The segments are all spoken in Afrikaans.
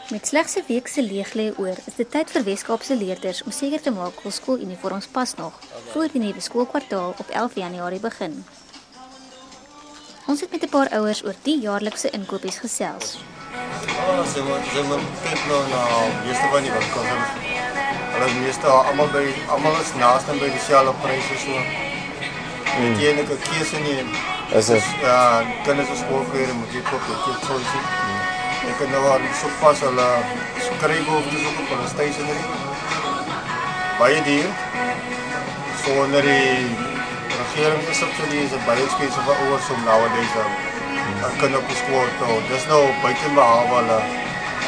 Met slegs 'n week se leeglê oor, is dit tyd vir Wes-Kaapse leerders om seker te maak hul skooluniforms pas nog, voor die nuwe skoolkwartaal op 11 Januarie begin. Ons het met 'n paar ouers oor die jaarlikse inkopies gesels. Ze moeten kijken naar meeste van die winkels. Hulle meeste allemaal is naast en bij dezelfde prijzen so. Weet jy enige keuse nie. Is dit? Ja, kinders op skoolklere moet jy koop, jy sou sien. Ek het nou al so pas hulle skryfboeke op hulle stationery. Baie duur. So onder die regering se subsidies is dit baie expensive vir ouers om nowadays kind op die skool te hou. Dis nou buite behalwe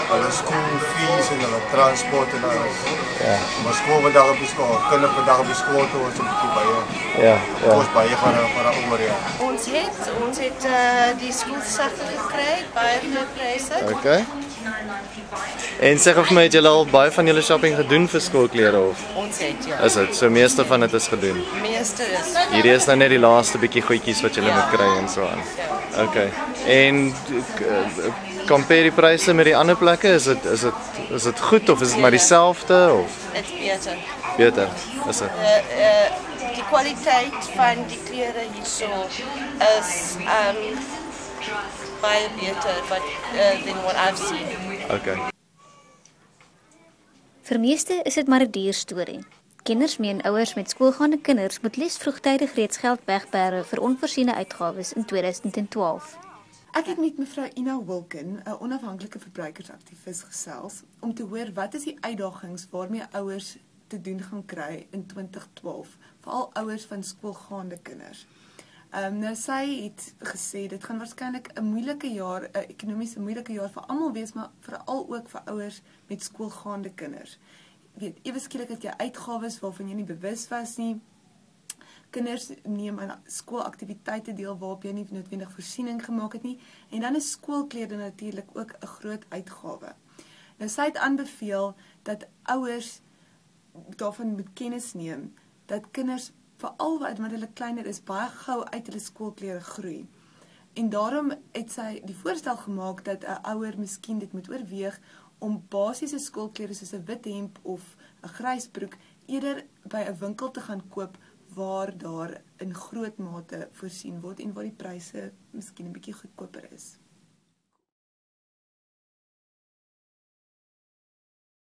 hulle schoolfees en hulle transport en alles. Ja. Maar school vandag op die school, kinders vandag op die school toe is 'n bietjie baie. Ja, ja. Kost baie vir 'n ouer ja. Ons het die skoolsagte gekry, baie goeie pryse. Okay. En sê of my het julle al baie van julle shopping gedoen vir skoolklere of? Ons het ja. Is dit? So meeste van dit is gedoen. Meeste is. Hierdie is nou net die laaste bietjie goedjies wat julle moet kry en so aan. Okay. En compare die pryse met die ander plekke, is dit goed of is dit maar dieselfde of? Dit's beter. Beter, is dit? Die kwaliteit van die klere hierso is baie beter than what I've seen. Okay. Vir meeste is dit maar 'n duur storie. Kenners meen ouers met skoolgaande kinders moet liefs vroegtydig reeds geld wegberge vir onvoorsiene uitgawes in 2012. Ek het met mevrou Ina Wilken, 'n onafhanklike verbruikersaktivis, gesels om te hoor wat is die uitdagings waarmee ouers te doen gaan kry in 2012, veral ouers van skoolgaande kinders. Nou sy het gesê dit gaan waarskynlik 'n moeilike jaar, 'n ekonomies moeilike jaar vir almal wees, maar veral ook vir ouers met skoolgaande kinders. Weet, ewe skielik het jy uitgawes waarvan jy nie bewus was nie. Kinders neem aan skoolaktiwiteite deel waarop jy nie noodwendig voorsiening gemaak het nie, en dan is skoolklere natuurlik ook 'n groot uitgawe. Nou sy het aanbeveel dat ouers daarvan moet kennis neem dat kinders veral wat hulle kleiner is baie gou uit hulle skoolklere groei. En daarom het sy die voorstel gemaak dat 'n ouer miskien dit moet oorweeg om basiese skoolklere soos 'n wit hemp of 'n grys broek eerder by 'n winkel te gaan koop waar daar in groot mate voorsien word en waar die pryse miskien 'n bietjie goedkoper is.